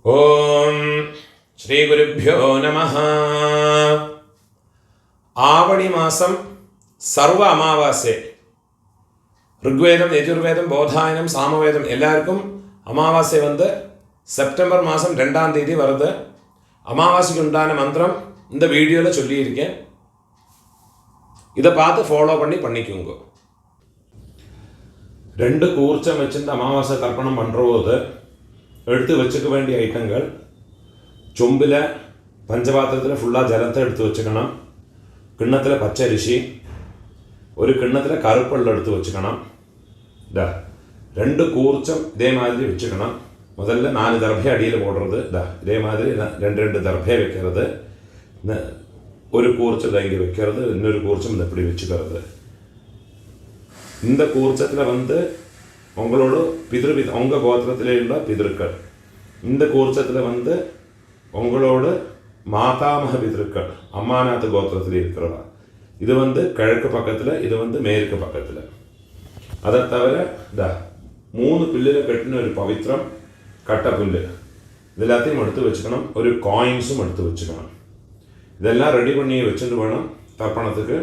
ഓം ശ്രീ ഗുരുഭ്യോ നമഃ. ആവണി മാസം സർവ അമാവാസ്യ. ഋഗ്വേദം, യജുർവേദം, ബോധായനം, സാമവേദം எல்லாருக்கும் அமாவாசை செப்டம்பர் மாதம் 2ஆம் தேதி வருது. அமாவாசைக்கு உண்டான மந்திரம் இந்த வீடியோவில் சொல்லியிருக்கேன். இதை பார்த்து ஃபாலோ பண்ணிக்கோங்க. 2 கூர்ச்சம் வச்சுட்டு அமாவாசை தர்ப்பணம் பண்ணுறபோது எடுத்து வச்சுக்க வேண்டிய ஐட்டங்கள், சொம்பில் பஞ்சபாத்திரத்தில் ஃபுல்லாக ஜலத்தை எடுத்து வச்சுக்கணும். கிண்ணத்தில் பச்சரிசி, ஒரு கிண்ணத்தில் கருப்பெள்ளு எடுத்து வச்சுக்கணும். 2 கூர்ச்சம் இதே மாதிரி வச்சுக்கணும். முதல்ல 4 தர்பை அடியில் போடுறது. இதே மாதிரி 2 தர்பை வைக்கிறது. ஒரு கூர்ச்சம் இங்கே வைக்கிறது, இன்னொரு கூர்ச்சம் இதை இப்படி வச்சுக்கிறது. இந்த கூர்ச்சத்தில் உங்களோட உங்கள் கோத்திரத்திலே உள்ள பிதர்கள், இந்த கூர்ச்சத்தில் உங்களோட மாதாமக பிதர்கள், அம்மாநாத் கோத்திரத்தில் இருக்கிறவா. இது கிழக்கு பக்கத்தில், இது மேற்கு பக்கத்தில். அதை தவிர 3 புல்லில் கட்டின ஒரு பவித்திரம், கட்டை புல், இது எல்லாத்தையும் எடுத்து வச்சுக்கணும். ஒரு காயின்ஸும் எடுத்து வச்சுக்கணும். இதெல்லாம் ரெடி பண்ணி வச்சுட்டு வேணும் தர்ப்பணத்துக்கு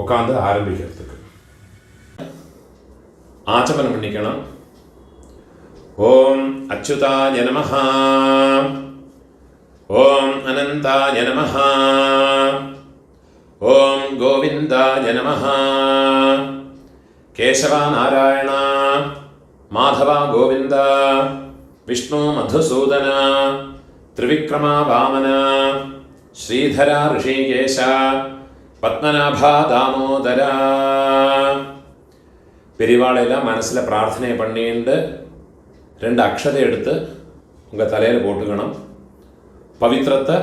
உட்காந்து ஆரம்பிக்கிறதுக்கு. ஆச்சமனம் பண்ணிக்கணும். ஓம் அச்சுதாய நமஹ, ஓம் அனந்தாய நமஹ, ஓம் கோவிந்தாய நமஹ, கேசவா நாராயண மாதவா கோவிந்த, விஷ்ணு மதுசூதன, திரிவிக்ரமா வாமன, ஸ்ரீதரா ரிஷிகேஷ, பத்மநாபா தாமோதரா. பெரியவாளெல்லாம் மனசில் பிரார்த்தனை பண்ணிட்டு 2 அக்ஷதை எடுத்து உங்கள் தலையில் போட்டுக்கணும். பவித்திரத்தை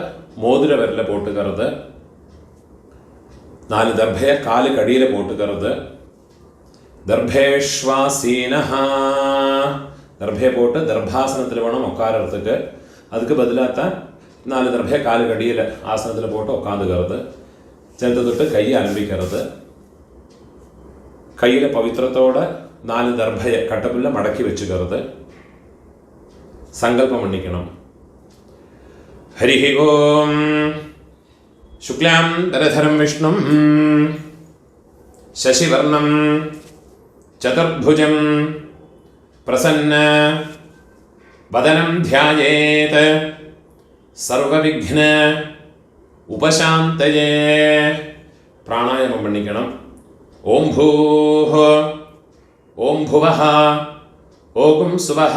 மோதிர விரலில் போட்டுக்கிறது. 4 தர்பையை காலுக்கு அடியில் போட்டுக்கிறது. தர்பேஷ்வாசீனஹா, தர்பையை போட்டு தர்பாசனத்தில் வேணும் உட்காரத்துக்கு. அதுக்கு பதிலாக தான் 4 தர்பையை காலுக்கு அடியில் ஆசனத்தில் போட்டு உட்காந்துக்கிறது. சேர்த்து தொட்டு கையை ஆரம்பிக்கிறது. கையில் பவித்திரத்தோட 4 தர்பையை கட்டப்புல்ல மடக்கி வச்சுக்கிறது. சங்கல்பம் பண்ணிக்கணும். ஹரிஹி ஓம் சுக்லாம் தரதரம் விஷ்ணும் சசிவர்ணம் சதுர்புஜம் பிரசன்ன வதனம் தியாயேத் சர்வவிக்ன உபசாந்தயே. பிராணாயாமம் பண்ணிக்கணும். ஓம் பூஹ, ஓம் புவஹ, ஓம் சுவஹ,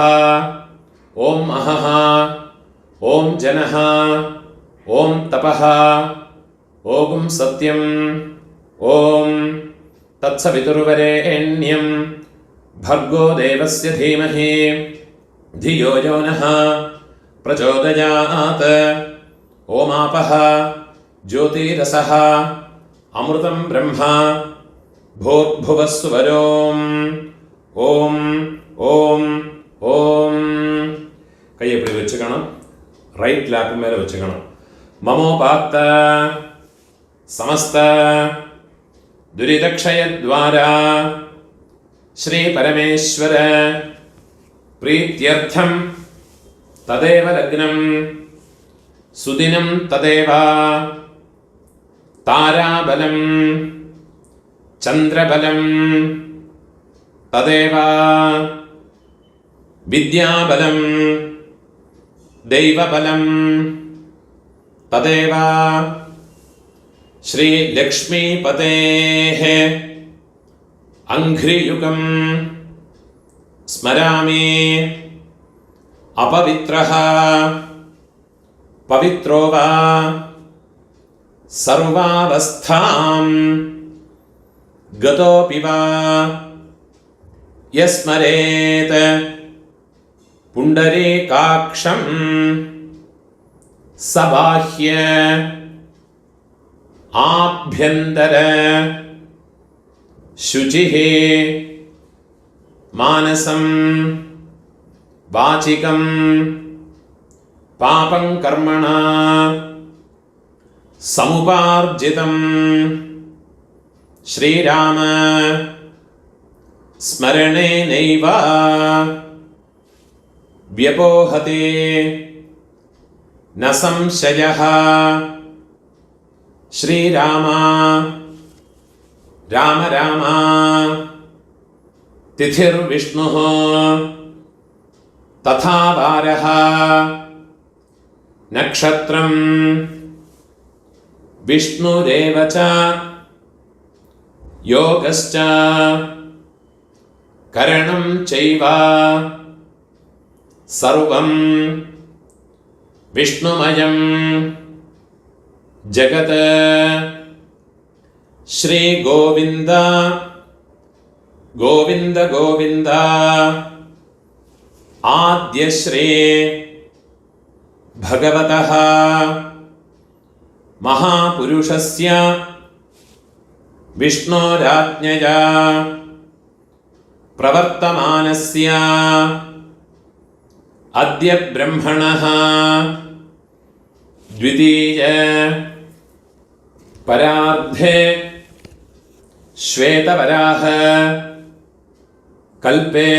ஓம் அஹஹ, ஓம் ஜனஹ, ஓம் தபஹ, ஓம் சத்யம், ஓம் தத்சவிதுர்வரேண்யம் भर्गो देवस्य धीमहि धियो यो नः प्रचोदयात्. ओमापः ज्योतिरसः अमृतं ब्रह्म भूर्भुवस्सुवरोम्. ஓம் ஓம் ஓம். கையை இப்படி வச்சுக்கணும். ரைட் லேப் மேலே வச்சுக்கணும். மமோபாத்த சமஸ்த துரிதக்ஷயத்வாரா ஸ்ரீ பரமேஸ்வர பிரீத்யர்த்தம் ததேவ லக்னம் சுதினம் ததேவ தாராபலம் சந்திரபலம் ததேவ வித்யாபலம் தெய்வபலம் ததேவ ஸ்ரீ லக்ஷ்மீபதேஹ அங்க்ரியுகம் ஸ்மராமி. அபவித்ரஹ பவித்ரோ வா சர்வாவஸ்தாம் கதோபி வா யஸ்மரேத் புண்டரீகாக்ஷம் சபாஹ்ய ஆப்யந்தர शुचिः मानसं वाचिकं पापं कर्मणा समुपार्जितं श्रीराम स्मरणेनैव व्यपोहते न संशयः। श्रीराम राम राम तिथिर्विष्णुः तथा वारः नक्षत्रं विष्णुरेव च योगश्च करणं चैव सर्वं विष्णुमयं जगत्। श्री गोविंद गोविंद गोविंद आद्य श्री भगवतः महापुरुषस्य विष्णोराज्ञया प्रवर्तमानस्य अद्य ब्रह्मणः द्वितीय परार्धे श्वेतवराह कल्पे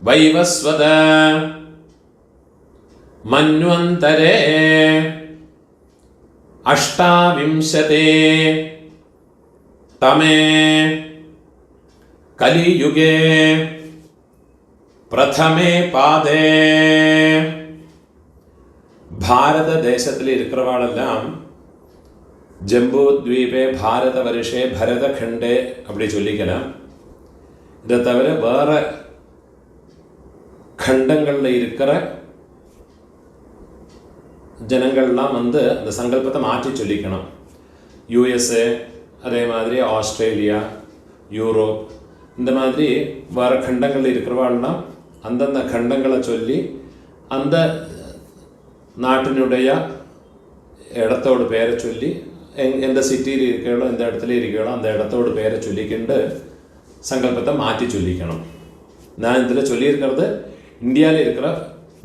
वैवस्वत मन्वन्तरे अष्टाविंशते तमे कलियुगे प्रथमे पादे भारत தேசத்தில் இருக்கிறவாளெல்லாம் ஜம்பு த்வீபே பாரத வருஷே பரதகண்டே அப்படி சொல்லிக்கலாம். இதை தவிர வேற கண்டங்களில் இருக்கிற ஜனங்கள்லாம் அந்த சங்கல்பத்தை மாற்றி சொல்லிக்கணும். யூஎஸ்ஏ, அதே மாதிரி ஆஸ்திரேலியா, யூரோப், இந்த மாதிரி வேறு கண்டங்களில் இருக்கிறவாள்லாம் அந்தந்த கண்டங்களை சொல்லி அந்த நாட்டினுடைய இடத்தோட பேரை சொல்லி எந்த சிட்டியில் இருக்கிறோ எந்த இடத்துல இருக்கிறோ அந்த இடத்தோட பேரை சொல்லிக்கிண்டு சங்கல்பத்தை மாற்றி சொல்லிக்கணும். நான் இதில் சொல்லியிருக்கிறது இந்தியாவில் இருக்கிற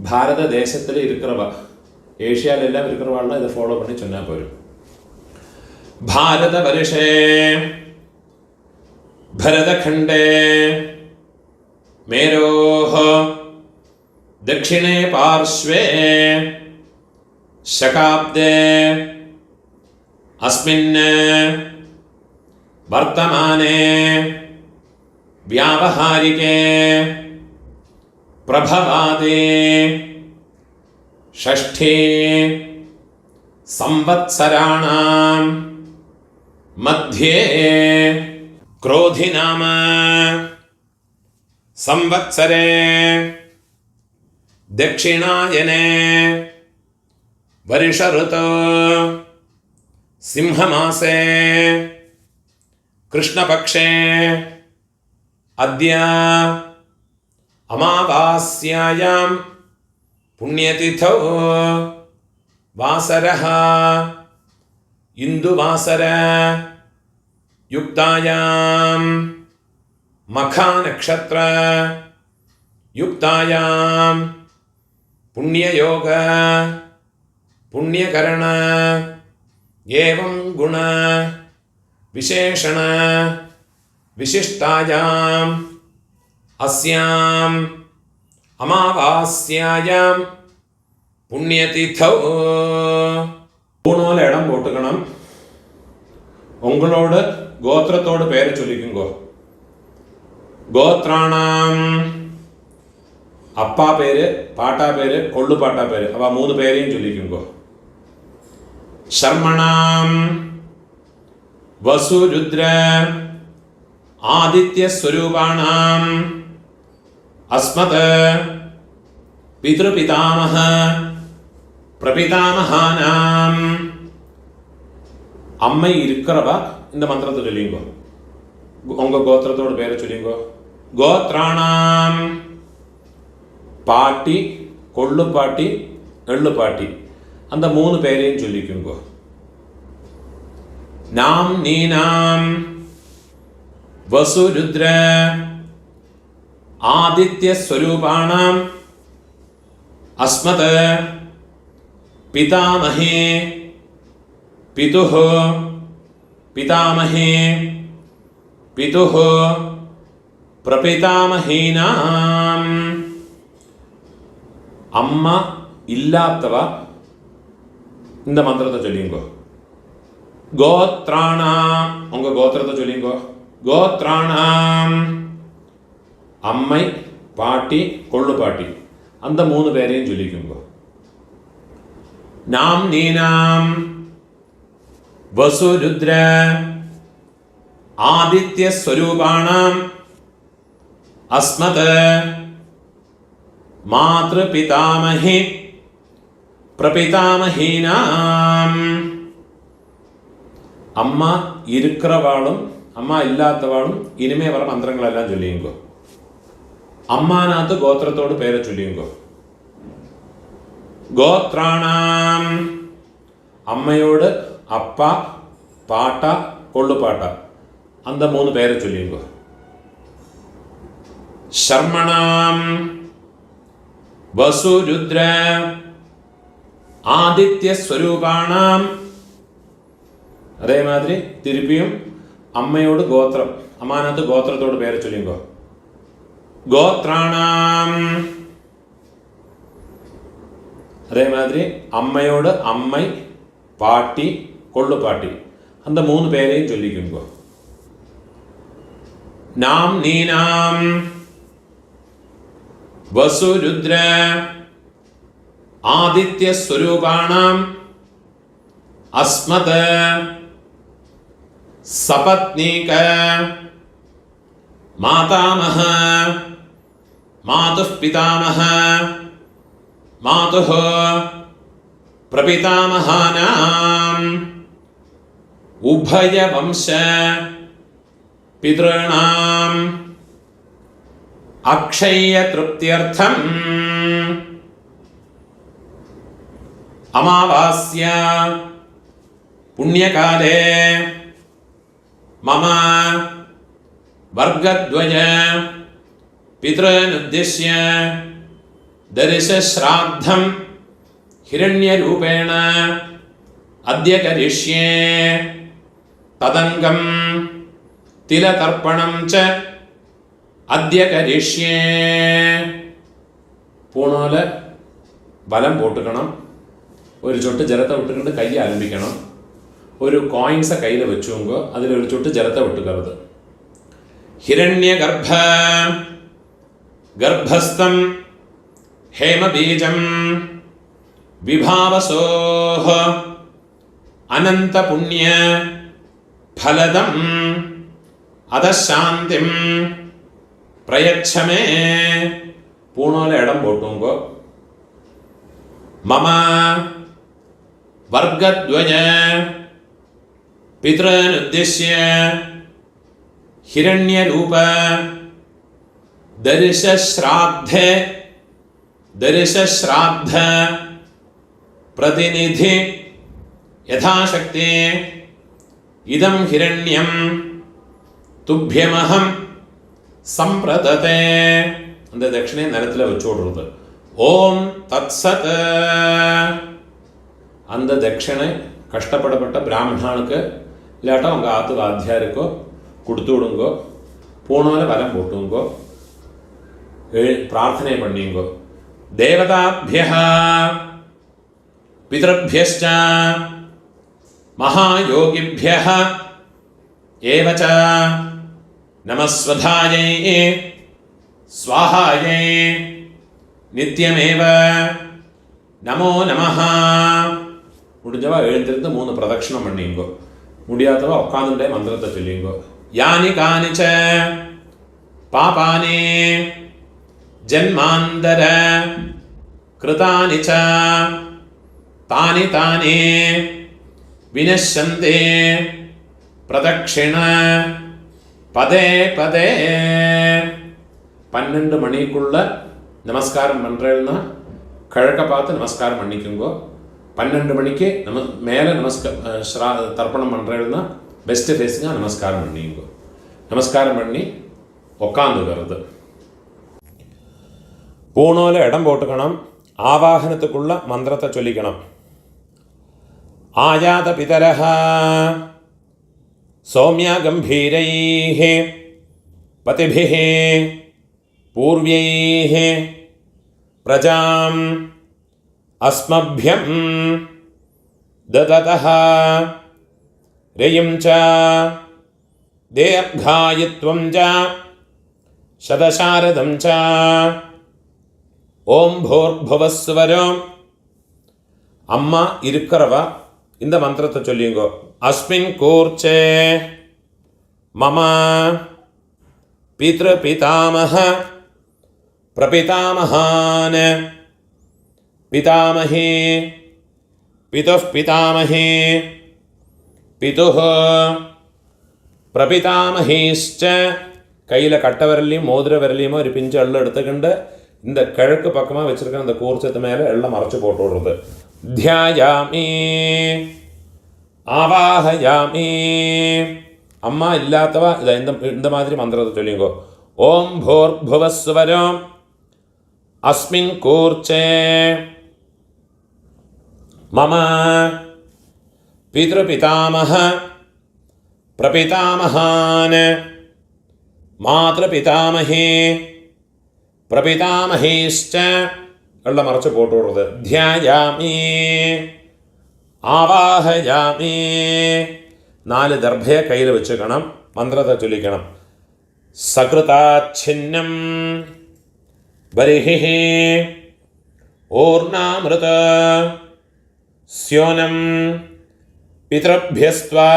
பாரத தேசத்தில் இருக்கிறவா, ஏஷியாவில் எல்லாம் இருக்கிறவாள்லாம் இதை ஃபாலோ பண்ணி சொன்னால் போரும். பாரத வருஷே भरतखंडे मेरोः दक्षिणे पार्श्वे शकाब्दे अस्मिन् वर्तमाने व्यावहारिके प्रभवादे षष्ठे संवत्सराणां मध्ये क्रोधि नाम संवत्सरे दक्षिणायने वर्ष ऋतु सिंहमासे कृष्णपक्षे अद्य अमावास्यायां पुण्यतिथौ वासरः इंदुवासर युक्तायां मखा नक्षत्र युक्तायां पुण्ययोग पुण्यकरण एवं गुण विशेषण विशिष्टायां अस्यां अमावास्यायां पुण्यतिथौ மூணோல இடம் போட்டுக்கணும். உங்களோட கோத்திரத்தோட பேரை சொல்லிக்குங்கோ. கோத்ராணாம் அப்பா பேரு, பாட்டா பேரு, கொள்ளு பாட்டா பேரு, அவ மூணு பேரையும் சொல்லிக்குங்கோ. சர்மணாம் வசு ருத்ர ஆதித்ய ஸ்வரூபாணாம் அஸ்மத் பித்ருபிதாமஹ பிரபிதாமஹானாம் அம்மை இருக்கிறவா இந்த மந்திரத்தை சொல்லிங்கோ. உங்க கோத்திரத்தோட பேரை சொல்லிங்கோ. கோத்ராணாம் பாட்டி, கொள்ளு பாட்டி, எள்ளு பாட்டி, அந்த மூணு பேரையும் சொல்லிக்குங்கோ. நாம் நீனாம் வசு ருத்ர ஆதித்ய ஸ்வரூபாணாம் அஸ்மத் पितामहे पितुः पितामहे पितुः प्रपितामहीनां அம்மா இல்லாதவ இந்த மந்திரத்தை சொல்லிங்கோ. கோத்ராணாம், உங்க கோத்திரத்தை சொல்லிங்கோ. கோத்ராணாம், அம்மை, பாட்டி, கொள்ளு பாட்டி, அந்த 3 பேரையும் சொல்லிக்குங்கோ. நாம் நீனாம் வசு ருத்ர ஆதித்ய ஸ்வரூபாணாம் அஸ்மத மாத்ரு பிதாமஹி பிரபிதாமஹீனாம். அம்மா இருக்கிறவாளும் அம்மா இல்லாதவாளும் இனிமே வர மந்திரங்களெல்லாம் சொல்லியுங்கோ. அம்மானாத்து கோத்திரத்தோடு பேரை சொல்லியுங்கோ. கோத்ராணாம், அம்மையோடு அப்பா, பாட்டா, கொள்ளு பாட்டா, அந்த 3 பேரை சொல்லியுங்கோ. சர்மணாம் வசு ருத்ர ஆதித்ய ஸ்வரூபாணாம். அதே மாதிரி திருப்பியும் அம்மையோடு கோத்திரம், அம்மானாத்து கோத்திரத்தோடு பேரை சொல்லிங்கோ. கோத்ராணாம், அதே மாதிரி அம்மையோடு அம்மை, பாட்டி, கொள்ளு பாட்டி, அந்த 3 பேரையும் சொல்லிக்குங்கோ. நாம் நீனாம் வசு ருத்ர ஆதித்ய ஸ்வரூபாணாம் அஸ்மத சபத்னீக மாதாமஹ மாதுः பிதாமஹ மாதுः பிரபிதாமஹானாம் உபய வம்ச பித்ருணாம் அக்ஷய திருப்தியர்த்தம் அமாவாஸ்யா புண்ணியகாலே மம வர்கத்வய பித்ருனுத்திஷ்ய தரிசஸ்ராத்தம் ஹிரண்யரூபேண அத்ய கரிஷ்யே ததங்கம் திலதர்ப்பணம் ச அத்ய கரிஷ்யே. பூணோல பலம் போட்டுக்கணும். ஒரு சொட்டு ஜலத்தை விட்டுக்கிட்டு கையை ஆரம்பிக்கணும். ஒரு காயின்ஸை கையில் வச்சுங்கோ. அதில் ஒரு சொட்டு ஜலத்தை விட்டுக்கிறது. ஹிரண்ய கர்ப்பஸ்தம் ஹேமபீஜம் விபாவசோஹ அனந்த புண்ணிய ஃபலதம் அதசாந்திம் பிரயச்சமே. பூணோல இடம் போட்டுங்கோ. மம வர்கத்வய பித்ருனுத்திஷ்ய ஹிரண்யரூப தரிசஸ்ராத்த பிரதிநிதி யதாசக்தி இதம் ஹிரண்யம் துப்யமஹம் சம்பிரததே. அந்த தட்சிணையை நிலத்தில் வச்சு விடுறது. ஓம் தத்சத். அந்த தட்சிணை கஷ்டப்படப்பட்ட பிராமணனுக்கு இல்லாட்டா உங்கள் ஆத்து வாத்தியாருக்கோ கொடுத்து விடுங்கோ. பூணோல வலம் போட்டுங்கோ. பிரார்த்தனை பண்ணிங்கோ. தேவதாபிய பிதೃಭ್ಯಶ್ಚ மகாயோகிபிய ஏவச நமஸ்வதாயை ஸ்வாஹாயை நித்யமேவ நமோ நமஹ. முடிஞ்சவா எழுந்திருந்து 3 பிரதட்சணம் பண்ணிங்கோ. முடியாதவா உட்காந்துட்டே மந்திரத்தை சொல்லிங்கோ. யானி கானிச்ச பாபானி ஜன்மாந்தர கிருதானி ச தானி தானி வினஷ்யந்தே பிரதட்சிண பதே பதே. 12 மணிக்குள்ள நமஸ்காரம் பண்ணுறேன்னா கிழக்க பார்த்து நமஸ்காரம் பண்ணிக்கோங்கோ. 12 மணிக்கு மேலே தர்ப்பணம் பண்ணுறேன்னா பெஸ்ட்டு ஃபேஸுங்க நமஸ்காரம் பண்ணிங்கோ. நமஸ்காரம் பண்ணி உக்காந்துக்கிறது. பூணோல இடம் போட்டுக்கணும். ஆவாகனத்துக்குள்ள மந்திரத்தை சொல்லிக்கணும். ஆயாத பிதரஹ சௌமியா கம்பீரைஹ பதிபிஹ பூர்வைஹ പ്രജാം അസ്മഭ്യം ദദതഃ രയും ച ദീർഘായുത്വം ച ശതശാരദം ച ஓம் பூர்புவஸ்வரம். அம்மா இருக்கிறவ இந்த மந்திரத்தை சொல்லிங்கோ. அஸ்மின் கூர்ச்சே மம பித்ரு பிதாமஹ பிரபிதாமஹான் பிதாமஹி பிதுः பிதாமஹி பிதுः பிரபிதாமஹீஷ்ச. கையில் கட்ட விரலையும் மோதிர விரலையுமோ ஒரு பிஞ்சு எள்ளு எடுத்துக்கிண்டு இந்த கிழக்கு பக்கமாக வச்சிருக்கிற அந்த கூர்ச்சத்து மேலே எல்லாம் மறைச்சு போட்டு விடுறது. தியாயாமி ஆவாஹயாமி. அம்மா இல்லாதவா இதை இந்த மாதிரி மந்திரத்தை சொல்லிங்கோ. ஓம் பூர்புவஸ்வரம் அஸ்மின் கூர்ச்சே மம பித்ருபிதாமஹ பிரபிதாமஹான் மாத்ருபிதாமஹி பிரபிதாமஹீஷ்ச எல்லாம் மறைச்சு போட்டு விடுறது. தியாயாமி ஆவாஹயாமி. 4 தர்ഭയെ കയ്യിൽ വെച്ചുക്കണം. മന്ത്രത്തെ ചൊല്ലിക്കണം. സകൃതാച്ഛിന്നം ബരിഹിഃ ഓർണാമൃത സ്യോനം പിതൃഭ്യസ്ത്വാ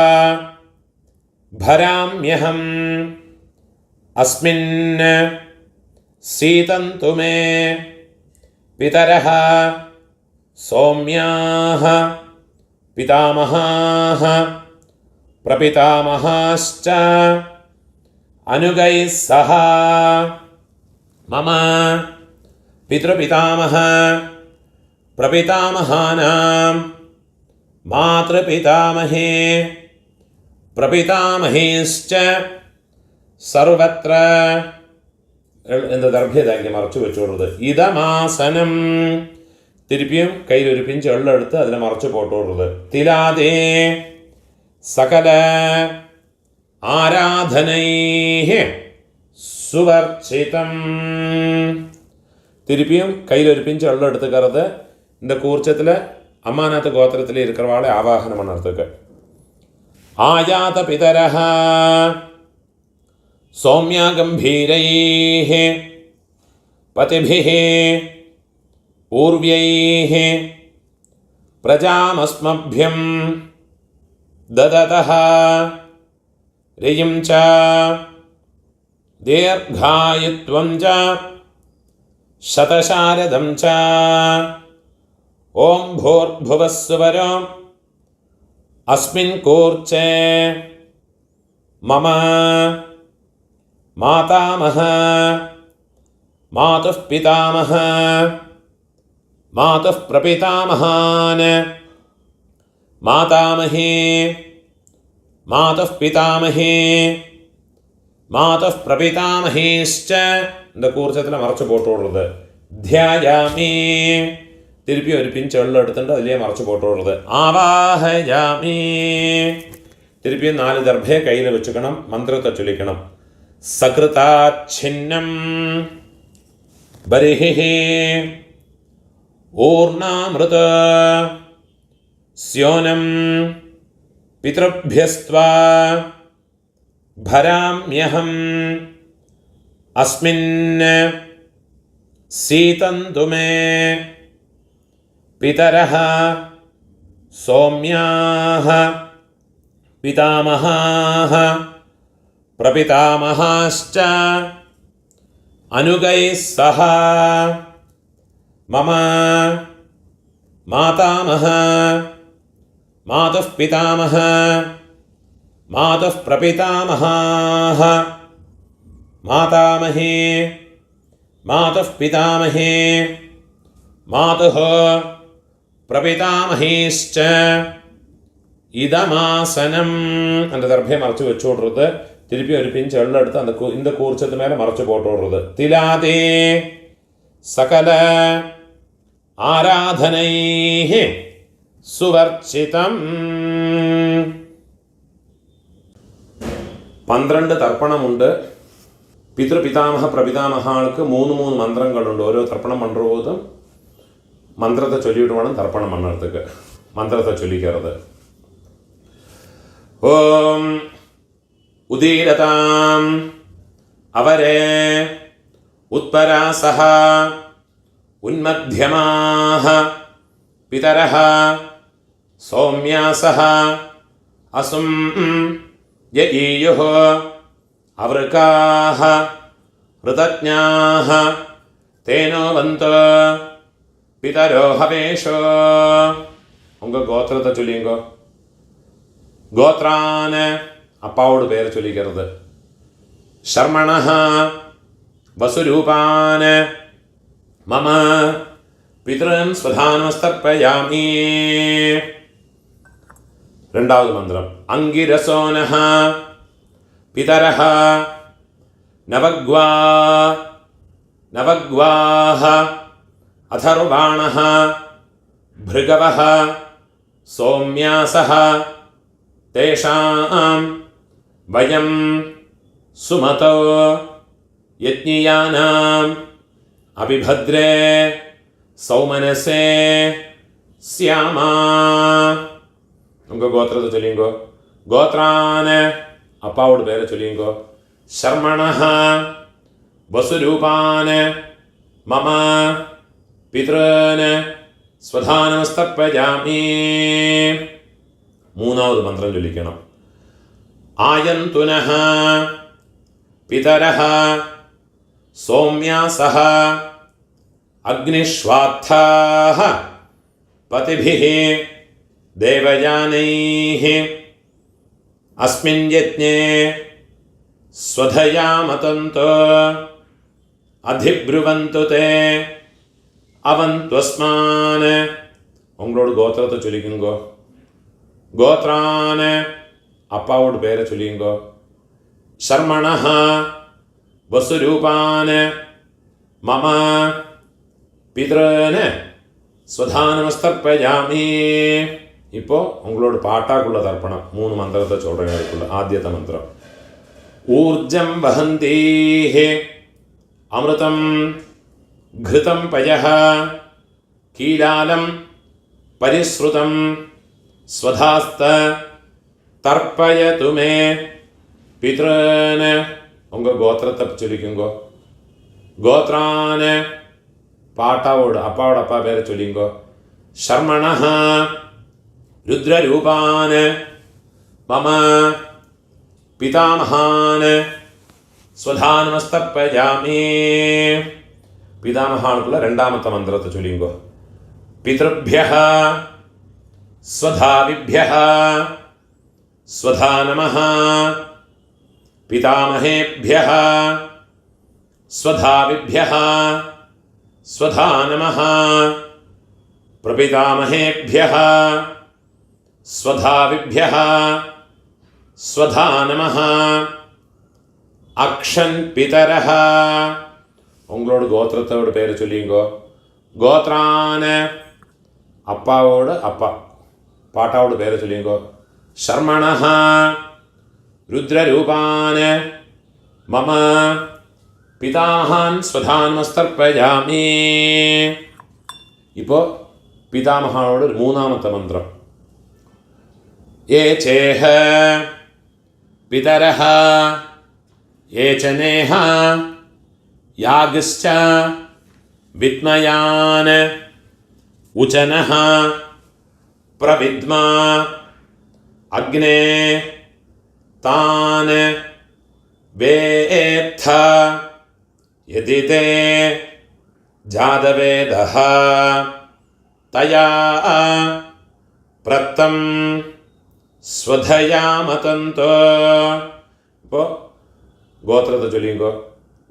ഭരാമ്യഹം അസ്മിൻ സീതന്തു മേ പിതരഃ സൗമ്യാഃ പിതാമഹാഃ പ്രപിതാമഹാശ്ച അനുഗൈഃ സഹ. മമ പിതൃപിതാമഹ പ്രപിതാമഹാനാം മാതൃപിതാമഹേ പ്രപിതാമഹീശ്ച സർവത്ര இந்த தர்ഭയെ இங்கே மறைச்சு வச்சு விடுறது. இதமாசனம். திருப்பியும் கையில் ஒரு பிஞ்சு எள்ளு எடுத்து அதில் மறைச்சு போட்டு விடுறது. திலாதே சகல ஆராதனை சுவர்ச்சிதம். திருப்பியும் கையில் ஒரு பிஞ்சு எள்ளு எடுத்துக்கிறது. இந்த கூர்ச்சத்தில் அம்மாநாத்து கோத்திரத்தில் இருக்கிறவாளை ஆவாகனம் பண்ணுறதுக்கு. ஆயாத பிதரஹ சௌம்யா கம்பீரைः பதிபிः பூர்வ்யைः பிரஜாமஸ்மभ्यं ददतः ரியும் ச தீர்காயுத்வம் ச சதசாரதம் ச. ஓம் பூர்புவஸ்வரம் அஸ்மின் கூர்ச்சே மம மாதாமஹ மாதுः பிதாமஹ மாதுः பிரபிதாமஹான் மாதாமஹி மாதுः பிதாமஹி மாதுः பிரபிதாமஹீஷ்ச. இந்த கூர்ச்சத்தில் மறைச்சு போட்டு விடுறது. தியாயாமி. திருப்பி ஒரு பிஞ்சு எள்ளு எடுத்துட்டு அதிலே மறைச்சு போட்டு விடுறது. ஆவாஹயாமி. திருப்பியும் 4 தர்ഭയെ കയ്യിൽ വെച്ചുക്കണം. മന്ത്രത്തെ ചൊല്ലിക്കണം. സകൃതാച്ഛിന്നം ബരിഹിഃ ഊർണാമൃത സ്യോനം പിതൃഭ്യസ്ത്വാ ഭരാമ്യഹം അസ്മിൻ സീതന്തു മേ പിതരഃ സൗമ്യാഃ പിതാമഹാഃ പ്രപിതാമഹാശ്ച അനുഗൈഃ സഹ. മമ മാതാമഹ മാതുः പിതാമഹ മാതുः പ്രപിതാമഹാഃ മാതാമഹി മാതുः പിതാമഹി മാതുः പ്രപിതാമഹീശ്ച இதமாசனம். அந்த தர்ഭയെ மறைச்சு வச்சு விடுறது. திருப்பி ஒரு பிஞ்சு எள்ளு எடுத்து அந்த இந்த கூர்ச்சத்து மேலே மறைச்சு போட்டு விடுறது. திலாதே சகல ஆராதனை சுவர்ச்சிதம். 12 தர்ப்பணம் உண்டு. பிதாமக பிரபிதாமகாளுக்கு 3 மந்திரங்கள் உண்டு. ஓரோ தர்ப்பணம் பண்ணுற போதும் மந்திரத்தை சொல்லிவிட்டு வேணும் தர்ப்பணம் பண்ணுறதுக்கு. மந்திரத்தை சொல்லிக்கிறது. ஓம் உதீரதாம் அவரே உத்பராசஹ உன்மத்யமாஹ பிதரஹ சௌம்யாசஹ அசும் யஈயுஹ அவருக்காஹ ருதஜ்ஞாஹ தேனோ வந்தோ பிதரோ ஹவேஷோ. உங்கள் கோத்திரத்தை சொல்லிங்கோ. கோத்ரான அப்பாவோட பேரை சொல்லிக்கிறது. ஷர்மணஹ வசுரூபான மம பித்ருன் ஸ்வதானமஸ்தர்ப்பயாமி. ரெண்டாவது மந்திரம் அங்கிரசோனஹ பிதரஹ நவக்வாஹ அதர்வாணஹ பிருகவஹ சௌம்யாசஹ தேஷாம் வயம் சுமதோ யஜ்ஞியானாம் அபிபத்ரே சௌமனசே ஸ்யாமா. உங்கள் கோத்திரத்தை சொல்லிங்கோ. கோத்ரான அப்பாவோட பேரை சொல்லிங்கோ. ஷர்மணஹ வசுரூபான மம பித்ருன் ஸ்வதானமஸ்தர்ப்பயாமி. மூணாவது மந்திரம் சொல்லிக்கணும். ஆயந்துனஹ பிதரஹ சௌம்யாசஹ அக்னிஷ்வாத்தாஹ பதிபிஹ தேவயானைஹ அஸ்மின் யஜ்ஞே ஸ்வதயா மதந்தோ அதிப்ருவந்து தே அவந்த்வஸ்மான். உங்களோட கோத்திரத்தை சொல்லிக்குங்கோ. கோத்ரான அப்பாவோட பேரை சொல்லிங்கோ. ஷர்மணஹ வசுரூபான மம பித்ருன் ஸ்வதானமஸ்தர்ப்பயாமி. இப்போ உங்களோட பாட்டாக்குள்ள தர்ப்பணம் 3 மந்திரத்தை சொல்கிறேன். அதுக்குள்ள ஆத்தியத்த மந்திரம் ஊர்ஜம் வஹந்தீஹே அமிர்தம் घृतं पयः कीलालं परिश्रुतं स्वधास्त तर्पयतु मे पितॄन्. உங்கள் கோத்திரத்தை சொல்லிக்குங்கோ. கோத்ரான் பாட்டாவோட அப்பாவோட அப்பா பேரை சொல்லிங்கோ. ஷர்மணஹ ருத்ரரூபான் மம பிதாமகான் ஸ்வதானமஸ்தர்ப்பயாமி. பிதாமகானுக்குள்ள ரெண்டாமத்த மந்திரத்தை சொல்லிங்கோ. பித்ருभ्यः ஸ்வதாவிभ्यः ஸ்வதா நமः பிதாமஹேभ्यः ஸ்வதாவிभ्यः ஸ்வதா நமः பிரபிதாமஹேभ्यः ஸ்வதாவிभ्यः ஸ்வதா நமः அக்ஷன் பிதரஹ. உங்களோட கோத்திரத்தோட பேரை சொல்லிங்கோ. கோத்ரான அப்பாவோட அப்பா பாட்டாவோட பேரை சொல்லிங்கோ. ஷர்மணஹ ருத்ரரூபான் மம பிதாஹான் ஸ்வதானமஸ்தர்ப்பயாமி. இப்போ பிதாமகாவோட மூணாமத்த மந்திரம் ஏ சேஹ பிதரஹ ஏ சனேஹ யாகிஷ்ச வித்மயான் உச்சனஹ பிரவித்மா அக்னே தான் வேத்த யதி தே ஜாதவேதஹ தயா பிரத்தம் ஸ்வதயா மதந்தோ. இப்போ கோத்திரத்தை சொல்லிங்கோ.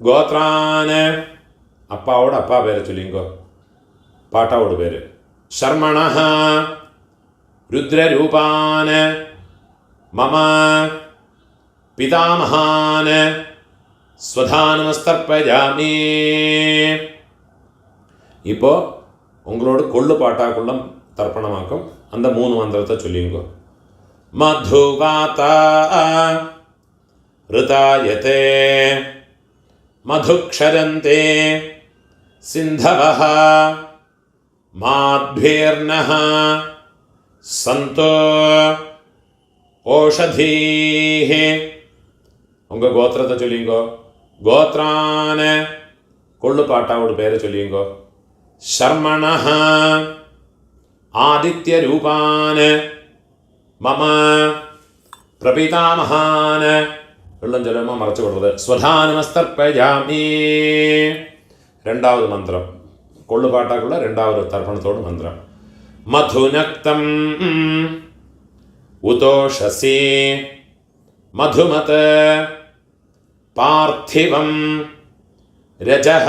கோத்ரான் அப்பாவோட அப்பா பேரை சொல்லிங்கோ. பாட்டாவோட பேர் ஷர்மணஹ ருத்ரரூபான் மம பிதாமகான் ஸ்வதானமஸ்தர்ப்பயாமி. இப்போ உங்களோட கொள்ளு பாட்டாக்குள்ள தர்ப்பணமாக்கும் அந்த 3 மந்திரத்தை சொல்லிங்கோ. மதுவாதா ருதாயதே മധുക്ഷരന്തെ സിന്ധവഃ മാധ്വേർനഃ സന്തോ ഓഷധീഃ. ഉങ്ക ഗോത്രത്തെ ചൊല്ലിങ്കോ. ഗോത്രാന് കൊള്ളുപാട്ടാവോട് പേര് ചൊല്ലിങ്കോ. ശർമ്മണഃ ആദിത്യരൂപാന് മമ പ്രപിതാമഹാന്. വെള്ളം ചൊല്ലുമ്പോൾ മറച്ചു കൊടുത്തത്. സ്വധാനമസ്തർപ്പയാമി. രണ്ടാമത് മന്ത്രം കൊള്ളുപാട്ടാക്കുള്ള രണ്ടാമത് തർപ്പണത്തോട് മന്ത്രം. മധുനക്തം ഉതോഷസി മധുമത് പാർത്ഥിവം രജഃ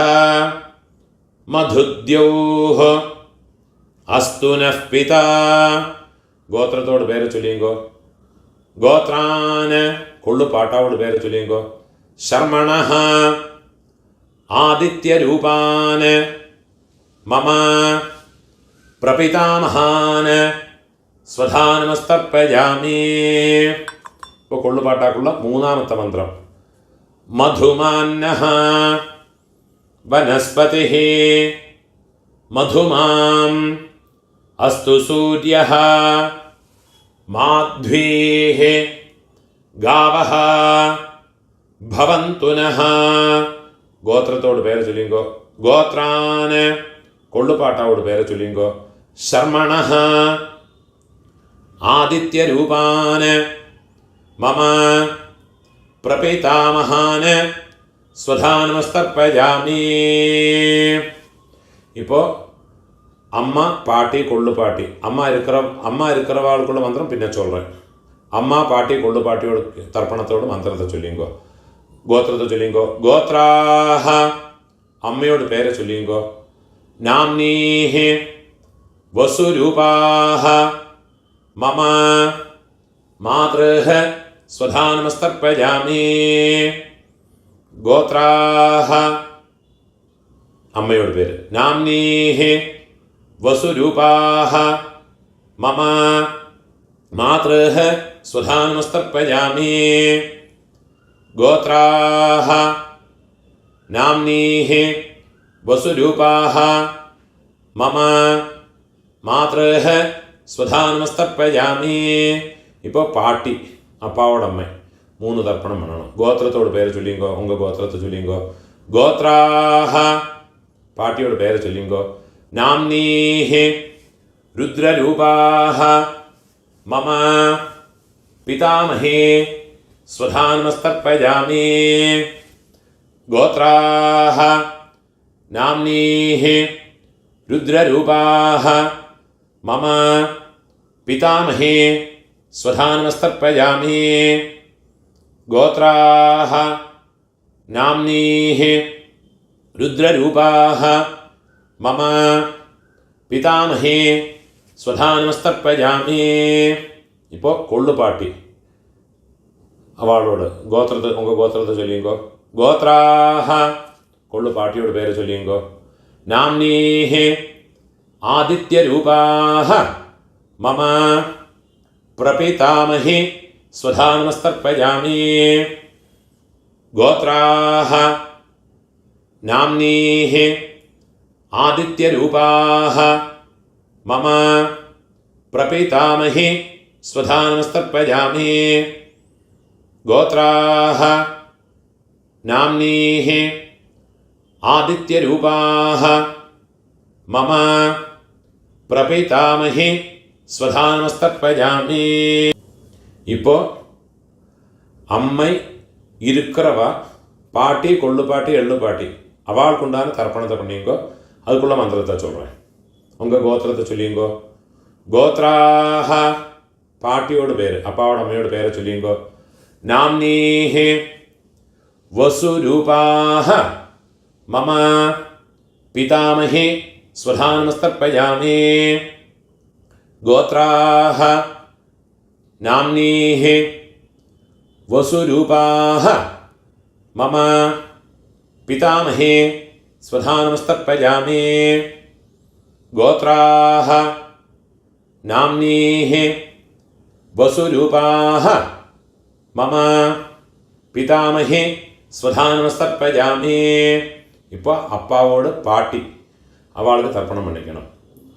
മധുദ്യൗഃ അസ്തു നഃ പിതാ. ഗോത്രത്തോട് പേര് ചൊല്ലിങ്കോ. ഗോത്രാന് കൊള്ളുപാട്ടാവോട് പേര് ചൊല്ലിങ്കോ. ശർമ്മണഃ ആദിത്യരൂപാന് മമ പ്രപിതാമഹാന് സ്വധാനമസ്തർപ്പയാമി. ഇപ്പോൾ കൊള്ളുപാട്ടാക്കുള്ള മൂന്നാമത്തെ മന്ത്രം. മധുമാന്നഃ വനസ്പതിഃ മധുമാം അസ്തു സൂര്യഃ മാധ്വീഃ ഗാവഃ ഭവന്തു നഃ. ഗോത്രത്തോട് പേര് ചൊല്ലിങ്കോ. ഗോത്രാന് കൊള്ളുപാട്ടാവോട് പേര് ചൊല്ലിങ്കോ. ശർമ്മണഃ ആദിത്യരൂപാന് മമ പ്രപിതാമഹാന് സ്വധാനമസ്തർപ്പയാമി. ഇപ്പോൾ അമ്മ പാട്ടി കൊള്ളുപാട്ടി. അമ്മ இருக்கிறவாளுக்குள்ள மந்திரம் പിന്നെ சொல்கிறேன். അമ്മ പാട്ടി കൊള്ളുപാട്ടിയോട് തർപ്പണത്തോട് മന്ത്രത്തെ ചൊല്ലിങ്കോ. ഗോത്രത്തെ ചൊല്ലിങ്കോ. ഗോത്രാഹ അമ്മയോട് പേരെ ചൊല്ലിങ്കോ. നാംനീഃ വസുരൂപാഹ മമ മാതൃഃ സ്വധാനമസ്തർപ്പയാമി. ഗോത്രാഹ അമ്മയോട് പേര്. നാംനീഃ വസുരൂപാഹ മമ മാതൃഃ സ്വധാനമസ്തർപ്പയാമി. ഗോത്രാഹ നാംനീഃ വസുരൂപാഹ മമ മാതൃഃ സ്വധാനമസ്തർപ്പയാമി. ഇപ്പോൾ പാട്ടി അപ്പാവോടമ്മ മൂന്ന് തർപ്പണം വേണം. ഗോത്രത്തോട് പേര് ചൊല്ലിങ്കോ. ഉങ്ക ഗോത്രത്തെ ചൊല്ലിങ്കോ. ഗോത്രാഹ പാട്ടിയോട് പേര് ചൊല്ലിങ്കോ. നാംനീഃ രുദ്രരൂപാഹ മമ പിതാമഹേ സ്വധാനമസ്തർപ്പയാമി. ഗോത്രാഹ നാംനീഃ രുദ്രരൂപാഹ മമ പിതാമഹേ സ്വധാനമസ്തർപ്പയാമി. ഗോത്രാഹ നാംനീഃ രുദ്രരൂപാഹ മമ പിതാമഹേ സ്വധാനമസ്തർപ്പയാമി. ഇപ്പോൾ കൊള്ളുപാട്ടി അവളോട് ഉങ്ക ഗോത്രത്തെ ചൊല്ലിങ്കോ. ഗോത്രാഹ കൊള്ളുപാട്ടിയോട് പേര് ചൊല്ലിങ്കോ. നാംനീഃ ആദിത്യരൂപാഹ മമ പ്രപിതാമഹേ സ്വധാനമസ്തർപ്പയാമി. ഗോത്രാഹ നാംനീഃ ആദിത്യരൂപാഹ മമ പ്രപിതാമഹേ സ്വധാനമസ്തർപ്പയാമി. ഗോത്രാഹ നാംനീഃ ആദിത്യരൂപാഹ മമ പ്രപിതാമഹേ സ്വധാനമസ്തർപ്പയാമി. ഇപ്പോൾ അമ്മ இருக்கிறவ பாட்டி கொள்ளுப்பாட்டி எள்ளுப்பாட்டி அவளுக்குண்டான தர்ப்பணத்தை பண்ணிங்கோ. அதுக்குள்ள மந்திரத்தை சொல்கிறேன். உங்கள் கோத்திரத்தை சொல்லிங்கோ. கோத்ராஹ பாட்டியோட பேர் அப்பாவோட அம்மையோட பேரை சொல்லிங்கோ. நாம்னீஹ வசுரூபாஹ மம பிதாமஹே ஸ்வதானமஸ்தர்ப்பயாமி. கோத்ராஹ நாம்னீஹ வசுரூபாஹ மம பிதாமஹே ஸ்வதானமஸ்தர்ப்பயாமி. கோத்ராஹ நாம்னீஹ வசுரூபாஹ மம பிதாமஹே ஸ்வதானமஸ்தர்ப்பயாமி. இப்போ அப்பாவோட பாட்டி அவளுக்கு தர்ப்பணம் பண்ணிக்கணும்.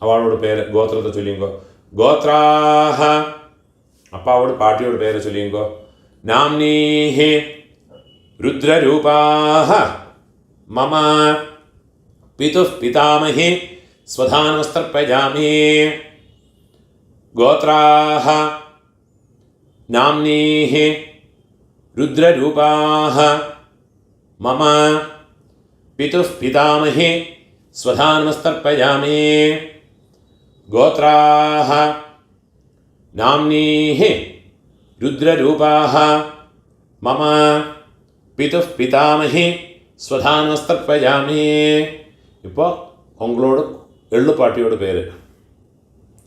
அவளோட பேர் கோத்திரத்தை சொல்லிங்கோ. கோத்ராஹ. அப்பாவோட பாட்டியோட பேரை சொல்லிங்கோ. நாம்னீஹி ருத்ரரூபாஹ மம பிதுः பிதாமஹி ஸ்வதானமஸ்தர்ப்பயாமி. கோத்ராஹ நாம்னீஹி ருத்ரரூபாஹ மம பிதுः பிதாமஹி ஸ்வதானமஸ்தர்ப்பயாமி. கோத்ராஹ நாம்னீஹி ருத்ரரூபாஹ மம பிதுः பிதாமஹி ஸ்வதானமஸ்தர்ப்பயாமி. இப்போ உங்களோட எள்ளு பாட்டியோட பேர்,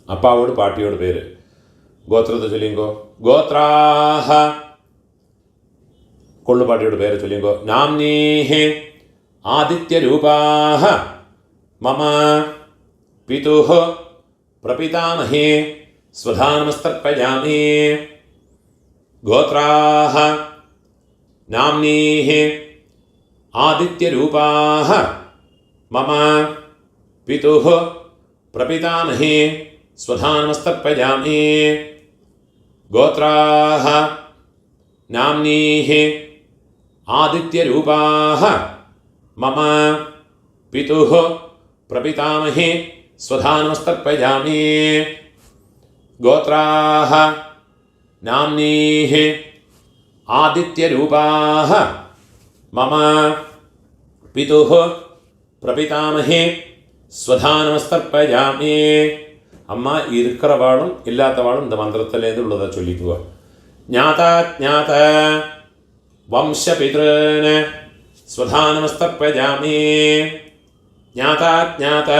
அப்பாவோட பாட்டியோட பேர், கோத்திரத்தை சொல்லிங்கோ. கோத்ராஹ. கொள்ளு பாட்டியோட பேரை சொல்லிங்கோ. நாம்னீஹி ஆதித்யரூபாஹ மம பிதுः பிரபிதாமஹி ஸ்வதானமஸ்தர்ப்பயாமி. கோத்ராஹ நாம்னீஹி ஆதித்யரூபாஹ மம பிதுः பிரபிதாமஹி ஸ்வதானமஸ்தர்ப்பயாமி. கோத்ராஹ நாம்னீஹி ஆதித்யரூபாஹ மம பிதுः பிரபிதாமஹி ஸ்வதானமஸ்தர்ப்பயாமி. கோத்ராஹ நாம்னீஹி ஆதித்யரூபாஹ மம பிதுः பிரபிதாமஹி ஸ்வதானமஸ்தர்ப்பயாமி. அம்மா இருக்கிறவாளும் இல்லாதவாளும் இந்த மந்திரத்திலேருந்து உள்ளதை சொல்லிக்குவா. ஞாதா ஞாத வம்சபித்ருன் ஸ்வதானமஸ்தர்ப்பயாமி. ஞாதா ஞாத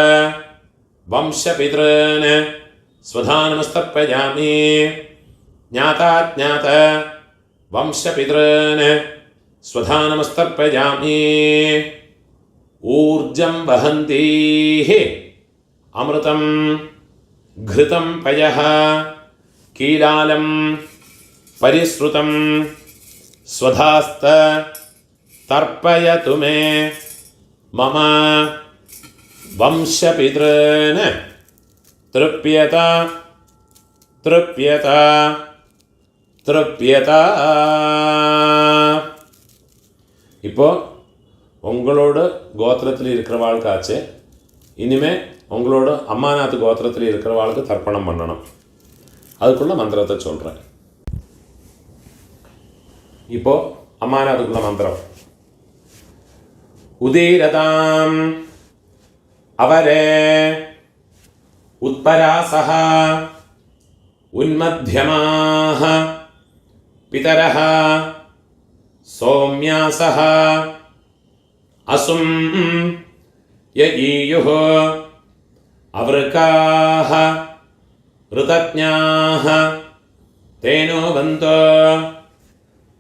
வம்சபித்ருன் ஸ்வதானமஸ்தர்ப்பயாமி. ஞாதா ஞாத வம்சபித்ருன் ஸ்வதானமஸ்தர்ப்பயாமி. ஊர்ஜம் வஹந்தீஹ அமிர்தம் घृतं पयः कीलालं परिश्रुतं स्वधास्त तर्पयतु मे मम वंशपितॄन् तृप्यत तृप्यत तृप्यत. இப்போ உங்களோட கோத்திரத்தில் இருக்கிறவாளுக்காச்சு இனிமே உங்களோட அம்மாநாத்து கோத்திரத்தில் இருக்கிறவாளுக்கு தர்ப்பணம் பண்ணணும். அதுக்குள்ள மந்திரத்தை சொல்கிறேன். இப்போ அம்மாநாத்துக்குள்ள மந்திரம். உதீரதாம் அவரே உத்பராசஹ உன்மத்யமாஹ பிதரஹ சௌம்யாசஹ அசும் யஈயுः அவருக்காக ருதஜ்ஞாः தேனோ வந்தோ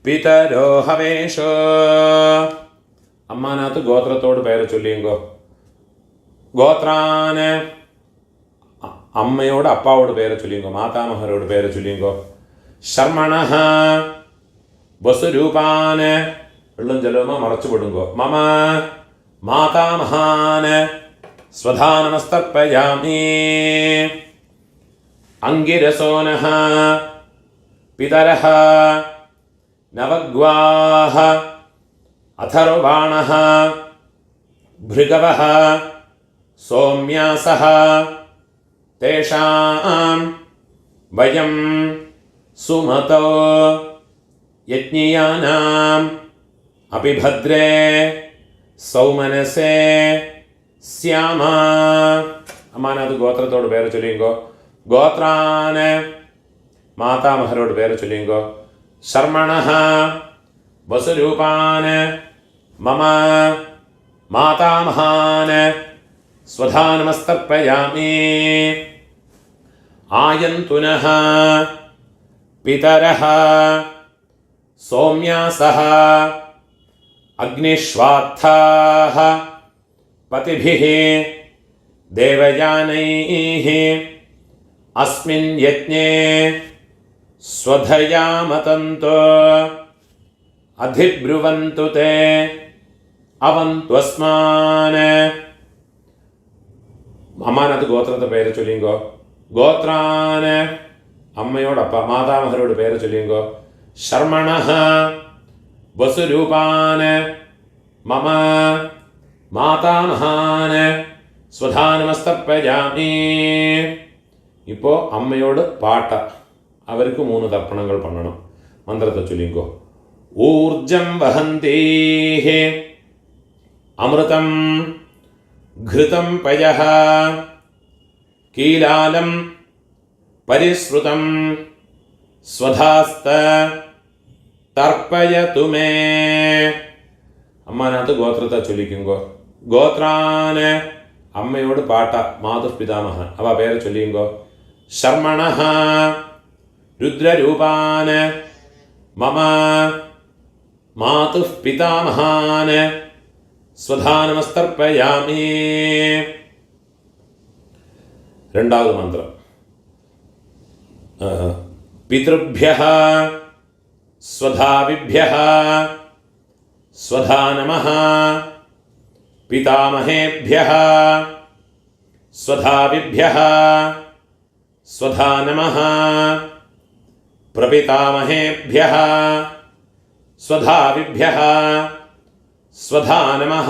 பிதரோ ஹவேஷோ. அம்மாநாத்து கோத்திரத்தோடு பெயரை சொல்லிங்கோ. கோத்ரான அம்மையோட அப்பாவோட பெயரை சொல்லிங்கோ. மாதாமகரோட பெயரை சொல்லிங்கோ. ஷர்மணஹ வசுரூபான வெள்ளம் ஜலமா மறைச்சு விடுங்கோ. மம மாதாமகான ஸ்வதானமஸ்தர்ப்பயாமி. அங்கிரசோனஹ பிதரஹ நவக்வாஹ அதர்வாணஹ பிருகவஹ சௌம்யாசஹ தேஷாம் வயம் சுமதோ யஜ்ஞியானாம் அபிபத்ரே சௌமனசே ஸ்யாமா. அம்மாநாத்து கோத்திரத்தோட பேரை சொல்லிங்கோ. கோத்ரான மாதாமகரோட பேரை சொல்லிங்கோ. ஷர்மணஹ வசுரூபான மம மாதாமகான ஸ்வதானமஸ்தர்ப்பயாமி. ஆயந்துனஹ பிதரஹ சௌம்யாசஹ அக்னிஷ்வாத்தாஹ பதிபிஹ தேவயானைஹ அஸ்மின் யஜ்ஞே ஸ்வதயா மதந்தோ അധിബ്രുവന്തു തേ അവന്ത്വസ്മാൻ. അമ്മാനത്ത് ഗോത്രത്തെ പേര് ചൊല്ലിങ്കോ. ഗോത്രാന് അമ്മയോടപ്പ മാതാമഹരോട് പേര് ചൊല്ലിങ്കോ. ശർമ്മണഃ വസുരൂപാന് മമ മാതാമഹാന് സ്വധാനമസ്തർപ്പയാമി. ഇപ്പോൾ അമ്മയോട് പാട്ട, അവർക്ക് 3 തർപ്പണങ്ങൾ പണ്ണണം. മന്ത്രത്തെ ചൊല്ലിങ്കോ. ഊർജം വഹന്തേഃ അമൃതം ഘൃതം പയഃ കീലാലം പരിശ്രുതം സ്വധാസ്ത തർപ്പയതു മേ. അമ്മാനകത്ത് ഗോത്രത്തെ ചൊല്ലിക്കുങ്കോ. ഗോത്രാന് അമ്മയോട് പാട്ട, മാതുപിതാമഹ അവ പേരെ ചൊല്ലിയുങ്കോ. ശർമ്മണഃ രുദ്രരൂപാന് മമ മാതുപിതാമഹാന് സ്വധാനമസ്തർപ്പയാമി. രണ്ടാമത് മന്ത്രം. പിതൃഭ്യഃ സ്വധാവിഭ്യഃ സ്വധാ നമഃ. പിതാമഹേഭ്യഃ സ്വധാവിഭ്യഃ സ്വധാ നമഃ. പ്രപിതാമഹേഭ്യഃ സ്വധാവിഭ്യഃ സ്വധാ നമഃ.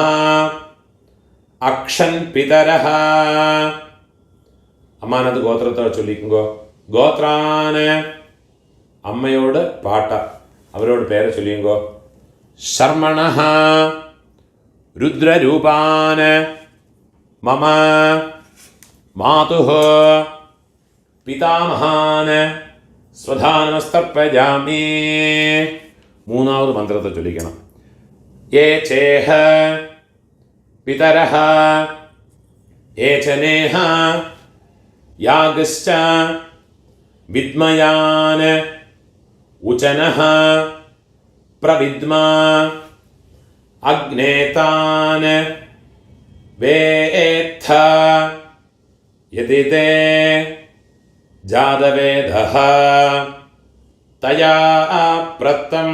അക്ഷൻ പിതരഃ. അമ്മാനത് ഗോത്രത്തെ ചൊല്ലിക്കുങ്കോ. ഗോത്രാന് അമ്മയോട് പാട്ട, അവരോട് പേരെ ചൊല്ലിയുങ്കോ. ശർമ്മണഃ രുദ്രരൂപാന് മമ മാതുഃ പിതാമഹാന് സ്വധാനമസ്തർപ്പയാമി. മൂന്നാമത് മന്ത്രത്തെ ചൊല്ലിക്കണം. യേ ചേഹ പിതരഃ യേ ച നേഹ യാഗശ്ച വിദ്മയാന് ഉചനഃ പ്രവിദ്മാ അഗ്നേതാന് വേത്ഥ യദി തേ ജാതവേദഃ തയാ പ്രത്തം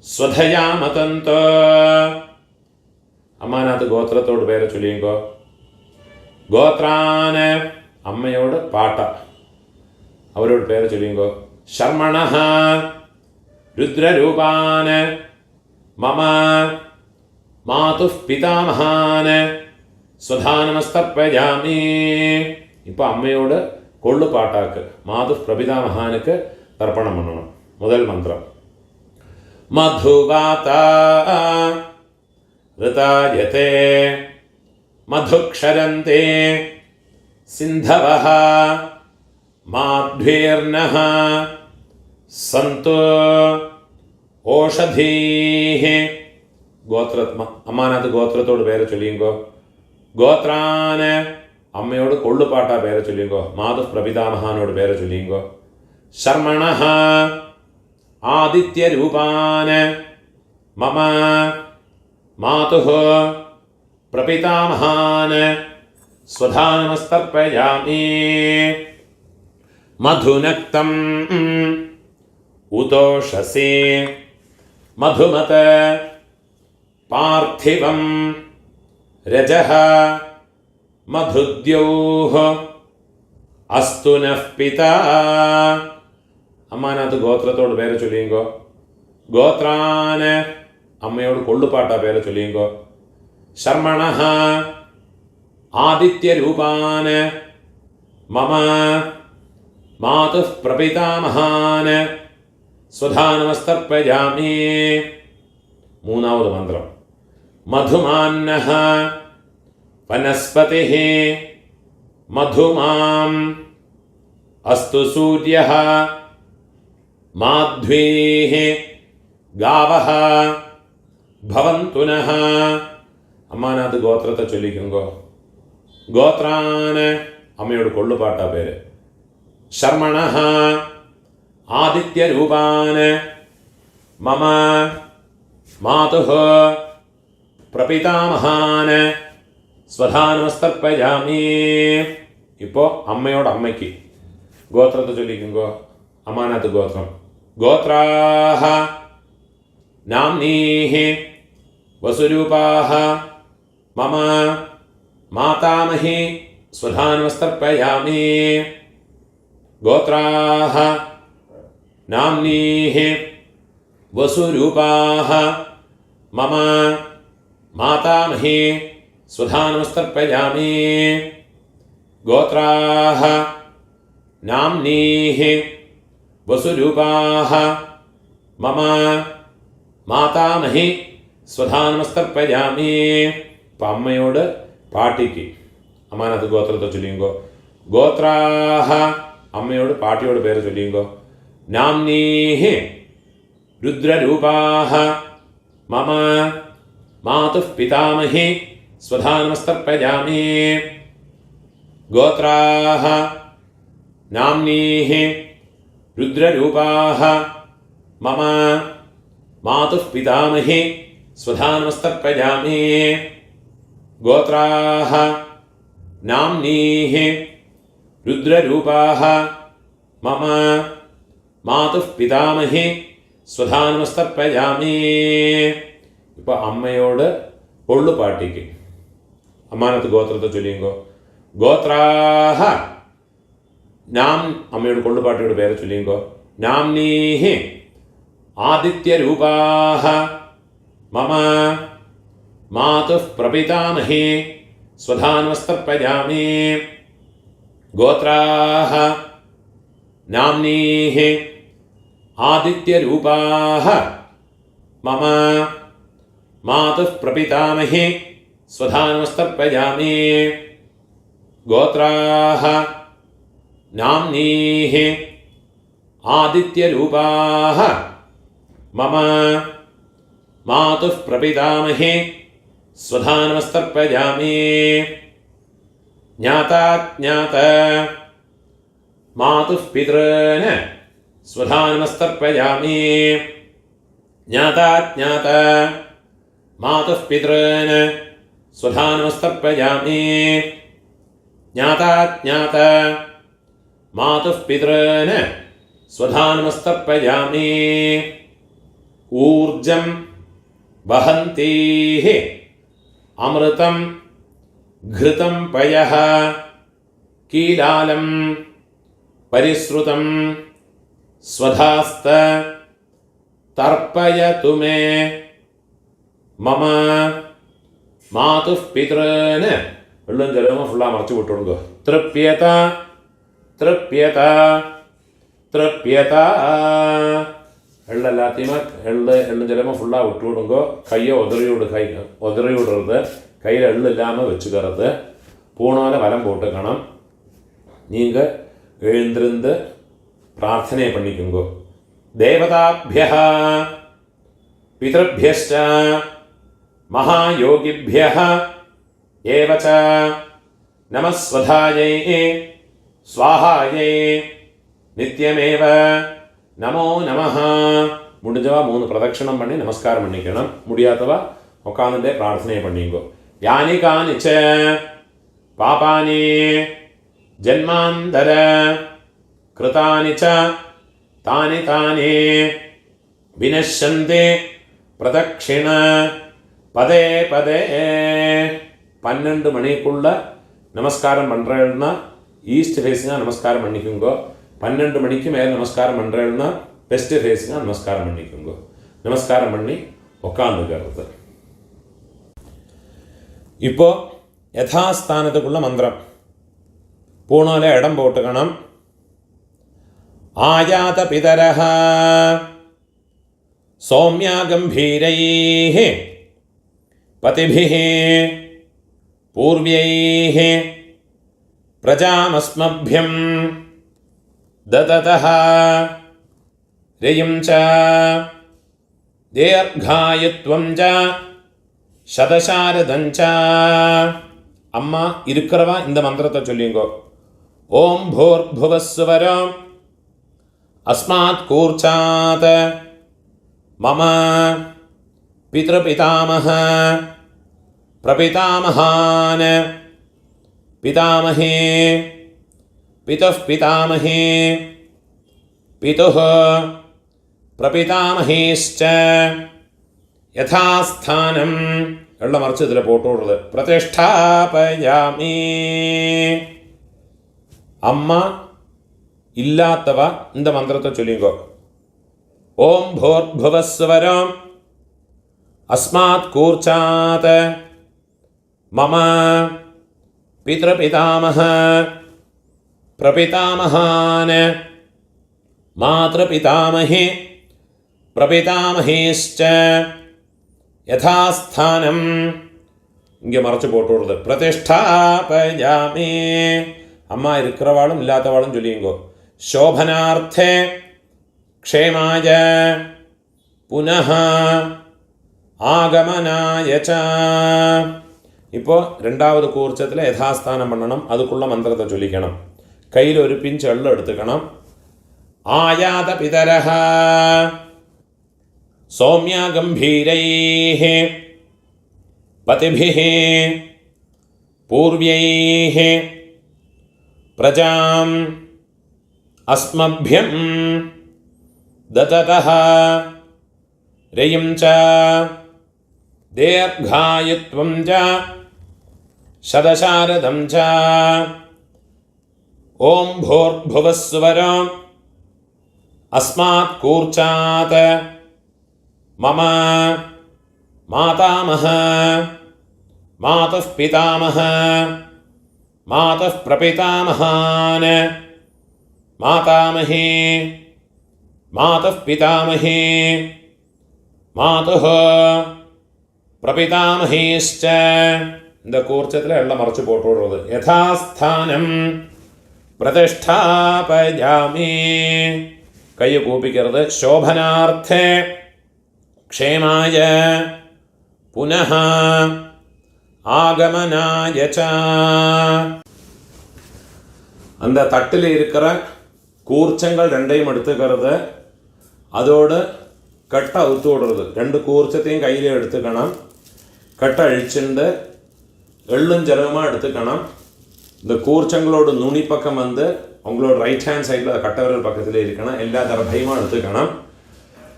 സ്വധയാമതന്തോ. അമ്മാനകത്ത് ഗോത്രത്തോട് പേരെ ചൊല്ലിയുങ്കോ. ഗോത്രാന് അമ്മയോട് പാട്ട, അവരോട് പേര് ചൊല്ലിയുങ്കോ. ശർമ്മണഃ രുദ്രരൂപാന് മമ മാതുഃ പിതാമഹാന് സ്വധാനമസ്തർപ്പയാമി. ഇപ്പൊ അമ്മയോട് കൊള്ളുപാട്ടാക്ക്, മാതുഃ പ്രപിതാമഹാനുക്ക് തർപ്പണം പണ്ണണം. മുതൽ മന്ത്രം. മധുവാത ഋതായതേ മധുക്ഷരന്തേ സിന്ധവഃ മാധ്വീർനഃ സന്തു ഓഷധീഃ. അമ്മാനകത്ത് ഗോത്രത്തോട് പേരെ ചൊല്ലിയുങ്കോ. ഗോത്രാന് അമ്മയോട് കൊള്ളുപാട്ട പേരെ ചൊല്ലിയുങ്കോ. മാതുഃ പ്രപിതാമഹാനോട് പേരെ ചൊല്ലിയുങ്കോ. ശർമ്മണഃ ആദിത്യരൂപാന് മമ മാതുഃ പ്രപിതാമഹാന് സ്വധാനമസ്തർപ്പയാമി. മധുനക്തം ഉതോഷസി മധുമത് പാർത്ഥിവം രജഃ മധുദ്യൗഃ അസ്തു നഃ പിതാ. അമ്മാനകത്ത് ഗോത്രത്തോട് പേരെ ചൊല്ലിയുങ്കോ. ഗോത്രാന് അമ്മയോട് കൊള്ളുപാട്ട പേരെ ചൊല്ലിയുങ്കോ. ശർമ്മണഃ ആദിത്യരൂപാന് മമ മാതുഃ പ്രപിതാമഹാന് സ്വധാനമസ്തർപ്പയാമി. മൂന്നാമത് മന്ത്രം. മധുമാന്നഃ വനസ്പതിഃ മധുമാം അസ്തു സൂര്യഃ മാധ്വീഃ ഗാവഃ ഭവന്തു നഃ. അമ്മാനകത്ത് ഗോത്രത്തെ ചൊല്ലിക്കുങ്കോ. ഗോത്രാന് അമ്മയോട് കൊള്ളുപാട്ട പേര്. ശർമ്മണഃ ആദിത്യരൂപാന് മമ മാതുഃ പ്രപിതാമഹാന് സ്വധാനമസ്തർപ്പയാമി. ഇപ്പോൾ അമ്മയോട് അമ്മയ്ക്ക് ഗോത്രത്തെ ചൊല്ലിക്കുങ്കോ. അമ്മാനകത്ത് ഗോത്രം. ഗോത്രാഃ नाम्नीः वसुरूपाः मम मातामही स्वधानमस्तर्पयामि गोत्राः नाम्नीः वसुरूपाः मम मातामही स्वधानमस्तर्पयामि गोत्राः नाम्नीः वसुरूपाः मम മാതാമഹി സ്വധാനമസ്തർപ്പയാമി. ഇപ്പം അമ്മയോട് പാട്ടിക്ക് അമ്മാനത്ത് ഗോത്രത്തെ ചൊല്ലിയുങ്കോ. ഗോത്രാഹ അമ്മയോട് പാട്ടിയോട് പേര് ചൊല്ലിയുങ്കോ. നാംനീഹി രുദ്രരൂപാഹ മമ മാതുഃ പിതാമഹി സ്വധാനമസ്തർപ്പയാമി. ഗോത്രാഹ നാംനീഹി രുദ്രരൂപാഹ മമ മാതുഃ പിതാമഹി സ്വധാനമസ്തർപ്പയാമി. ഗോത്രാഹ നാംനീഹി രുദ്രരൂപാഹ മമ മാതുഃ പിതാമഹി സ്വധാനമസ്തർപ്പയാമി. ഇപ്പോൾ അമ്മയോട് പൊള്ളു പാട്ടിക്ക് അമ്മാനത്ത് ഗോത്രത്തെ ചൊല്ലിയുങ്കോ. ഗോത്രാഹ നാം അമ്മയോട് കൊള്ളുപാട്ടിയോട് പേരെ ചൊല്ലിയുങ്കോ. നാംനീഹി ആദിത്യരൂപാഹ മമ മാതുഃ പ്രപിതാമഹി സ്വധാനമസ്തർപ്പയാമി. ഗോത്രാഹ നാംനീഹി ആദിത്യരൂപാഹ മമ മാതുഃ പ്രപിതാമഹി സ്വധാനമസ്തർപ്പയാമി. ഗോത്രാഹ നാംനീഹി ആദിത്യരൂപാഹ മമ മാതുഃ പ്രപിതാമഹി സ്വധാനമസ്തർപ്പയാമി. ജ്ഞാതാജ്ഞാത മാതുഃ പിതॄൻ സ്വധാനമസ്തർപ്പയാമി. ജ്ഞാതാജ്ഞാത മാതുഃ പിതॄൻ സ്വധാനമസ്തർപ്പയാമി. ജ്ഞാതാജ്ഞാത മാതുഃ പിതॄൻ സ്വധാനമസ്തർപ്പയാമി. ഊർജം വഹന്തീഃ അമൃതം ഘൃതം പയഃ കീലാലം പരിശ്രുതം സ്വധാസ്ത തർപ്പയതു മേ മമ മാതുഃ പിതॄൻ. വെള്ളം ജലമോ ഫുള്ളാ മറച്ചു വിട്ടുകൊടുക്കുക. തൃപ്യത തൃപ്യത തൃപ്യത. എള്ളെല്ലാத்தையுமே എള്ളും ജലമോ ഫുള്ളാ വിട്ടുകൊടുങ്കോ. കയ്யை உதறி விடுறது. கையில் எள்ளு இல்லாமல் வச்சுக்கிறது. பூணோல வலம் போட்டுக்கணும். நீங்கள் எழுந்திருந்து பிரார்த்தனை பண்ணிக்குங்கோ. தேவதாபியः பிதൃഭ്യശ്ച மகாயோகிभ्यः ஏவ ச நமஸ்வதாயை ஸ்வாஹாயை நித்யமேவ நமோ நமः. முடிஞ்சவா 3 பிரதட்சணம் பண்ணி நமஸ்காரம் பண்ணிக்கணும். முடியாதவா உட்காந்துட்டே பிரார்த்தனை பண்ணிங்கோ. யானி கானிச்ச பாபானி ஜன்மாந்தர கிருதானி ச தானி தானி வினஷ்யந்தி பிரதட்சிண பதே பதே. 12 மணிக்குள்ள நமஸ்காரம் பண்ணுறேன்னா ஈஸ்ட் ஃபேஸிங்காக நமஸ்காரம் பண்ணிக்குங்கோ. 12 மணிக்கு மேலே நமஸ்காரம் பண்ணுறேன்னா வெஸ்ட் ஃபேஸிங்காக நமஸ்காரம் பண்ணிக்குங்கோ. நமஸ்காரம் பண்ணி உட்காந்துக்கிறது. இப்போ യഥാസ്ഥാനത്തുള്ള മന്ത്രം പൂണോലെ ഇടം പോട്ടുക്കണം. ആയാത പിതരഃ സൗമ്യ ഗംഭീരൈഃ പതിഭിഃ പൂർവ്യൈഃ പ്രജാമസ്മഭ്യം ദദതഃ രയും ച ദീർഘായുത്വം ച ശതശാരദഞ്ച. അമ്മ இருக்கிறவா இந்த மந்திரத்தை சொல்லிங்கோ. ஓம் பூர்புவஸ்வரோ அஸ்மாத் கூர்ச்சாத் மம பித்ருபிதாமஹ பிரபிதாமஹான் பிதாமஹே பிதுः பிதாமஹே பிதுः பிரபிதாமஹேश्च യഥാസ്ഥാനം വെള്ളം മറിച്ച് ഇതിൽ പോട്ടോടുന്നത് പ്രതിഷ്ഠാപയാമി. അമ്മ ഇല്ലാത്തവ இந்த മന്ത്രത്തെ ചൊല്ലിക്കോ. ഓം ഭൂർഭുവസ്വരം അസ്മാത് കൂർച്ചാത് മമ പിതൃപിതാമഹ പ്രപിതാമഹാൻ മാതൃപിതാമഹി പ്രപിതാമഹേശ്ച യഥാസ്ഥാനം இங்கே மறைச்சு போட்டு விடுறது. பிரதிஷ்டாபயாமி. அம்மா இருக்கிறவாளும் இல்லாதவாளும் சொல்லிங்கோ. ശോഭനാർത്ഥേ ക്ഷേമായ പുനഃ ആഗമനായ ച. ഇപ്പോൾ രണ്ടാമത് കൂർച്ചത്തിൽ യഥാസ്ഥാനം പണ്ണണം. അതുക്കുള്ള മന്ത്രത്തെ ചൊല്ലിക്കണം. കയ്യിൽ ഒരു പിഞ്ച് എള്ളം എടുത്തുക്കണം. ആയാത പിതരഃ സൗമ്യ ഗംഭീരൈഃ പതിഭിഃ പൂർവ്യൈഃ പ്രജാം അസ്മഭ്യം ദതതഃ രയും ച ദീർഘായുത്വം ച ശതശാരദം ച. ഓം ഭൂർഭുവസ്വരം അസ്മാത് കൂർച്ചാത് മമ മാതാമഹ മാതുഃ പിതാമഹ മാതുഃ പ്രപിതാമഹാൻ മാതാമഹി മാതുഃ പിതാമഹി മാതുഃ പ്രപിതാമഹേശ്ച. இந்த കൂർച്ചത്തിൽ എള്ളം മറിച്ച് പോട്ടുള്ളത്. യഥാസ്ഥാനം പ്രതിഷ്ഠാപയാമി. കൈ കൂപ്പിക്കരുത്. ശോഭനാർത്ഥേ ക്ഷേമായ പുനഃ ஆகமனாய ச. அந்த தட்டில் இருக்கிற கூர்ச்சங்கள் ரெண்டையும் எடுத்துக்கிறது. அதோடு கட்டை அவுத்து விடுறது. ரெண்டு கூர்ச்சத்தையும் கையில் எடுத்துக்கணும். கட்டை அழிச்சுண்டு எள்ளும் ஜலமாக எடுத்துக்கணும். இந்த கூர்ச்சங்களோட நுனி பக்கம் வந்து உங்களோட ரைட் ஹேண்ட் சைடில் கட்டை விரல் பக்கத்தில் இருக்கணும். எல்லா தரப்பையுமா எடுத்துக்கணும்.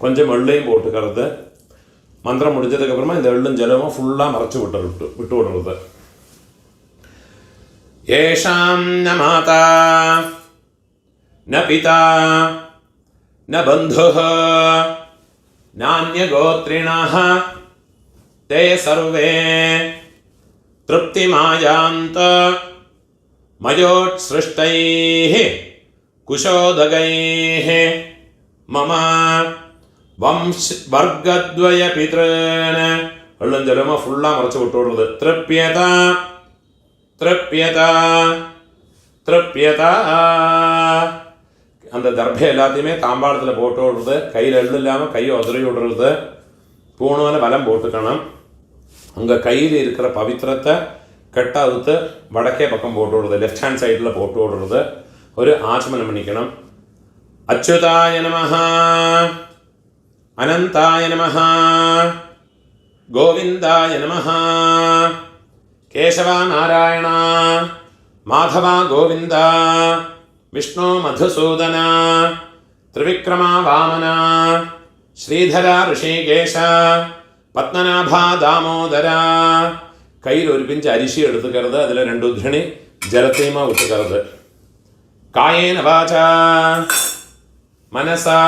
கொஞ்சம் எள்ளையும் போட்டுக்கிறது. மந்திரம் முடிஞ்சதுக்கப்புறமா இந்த எள்ளும் ஜலமும் ஃபுல்லாக மறைச்சி விட்டு விடுறது. ஏஷாம் ந மாதா ந பிதா ந பந்துः நான்யகோத்ரிணः தே சர்வே திருப்திமாயாந்த மயோத்ஸ்ருஷ்டைः குஷோதகைः மம വർഗദ്വയ പിതൃന്. വെള്ളം ജലമോ ഫുള്ളാ മറച്ച് വിട്ടുകൊടുക്കുന്നത്. തൃപ്യത തൃപ്യത തൃപ്യത. அந்த தர்பை எல்லாத்தையுமே தாம்பாளத்தில் போட்டு விடுறது. கையில் எள்ளு இல்லாமல் கையை உதறி விடுறது. பூணூல வலம் போட்டுக்கணும். உங்கள் கையில் இருக்கிற பவித்திரத்தை கெட்டா அவுத்து வடக்கே பக்கம் போட்டு விடுறது. லெஃப்ட் ஹேண்ட் சைடில் போட்டு விடுறது. ஒரு ஆச்சமனம் பண்ணிக்கணும். அச்சுதாய நமஹ அனந்தாய நமஹ கோவிந்தாய நமஹ கேசவா நாராயணா மாதவா கோவிந்தா விஷ்ணு மதுசூதனா ത്രിവിക്രമാ വാമന ശ്രീധര ഋഷികേശ പത്മനാഭ ദാമോദര. കയ്യിൽ ഒരു പിഞ്ച് അരിശി എടുത്തുക്കരുത്. അതിൽ 2 ഉദ്ധരണി ജലത്തെയുമാ വിട്ടുക്കരുത്. കായേന വാച മനസാ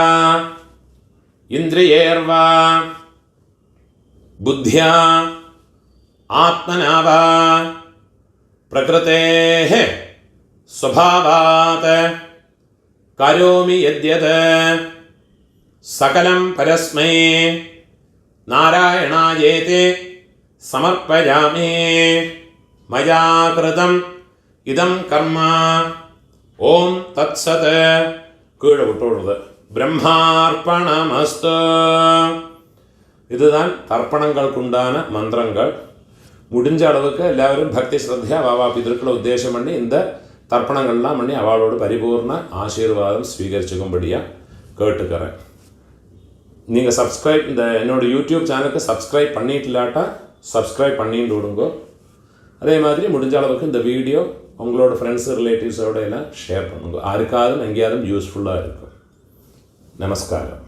ഇന്ദ്രിയേർവാ ബുദ്ധ്യാ ആത്മനാ വാ പ്രകൃതേഃ സ്വഭാവാത് കരോമി യദ്യത് സകലം പരസ്മൈ നാരായണായേതി സമർപ്പയാമി. മയാ കൃതം ഇദം കർമ്മ ഓം തത്സത്. കീഴെ വിട്ടുകൊടുത്ത് பிரம்மார்ப்பணமஸ்து. இதுதான் தர்ப்பணங்களுக்குண்டான மந்திரங்கள். முடிஞ்ச அளவுக்கு எல்லாரும் பக்தி ஸ்ரத்தையா வாவா பிதற்களை உத்தேசம் பண்ணி இந்த தர்ப்பணங்கள்லாம் பண்ணி அவளோட பரிபூர்ண ஆசீர்வாதம் ஸ்வீகரிச்சுக்கும்படியாக கேட்டுக்கிறேன். நீங்கள் சப்ஸ்கிரைப் இந்த என்னோட யூடியூப் சேனலுக்கு சப்ஸ்கிரைப் பண்ணிட்டு இல்லாட்டா சப்ஸ்கிரைப் பண்ணிட்டு விடுங்க. அதே மாதிரி முடிஞ்ச அளவுக்கு இந்த வீடியோ உங்களோட ஃப்ரெண்ட்ஸு ரிலேட்டிவ்ஸோட எல்லாம் ஷேர் பண்ணுங்க. யாருக்காவது எங்கேயாவது யூஸ்ஃபுல்லாக இருக்கும். நமஸ்காரம்.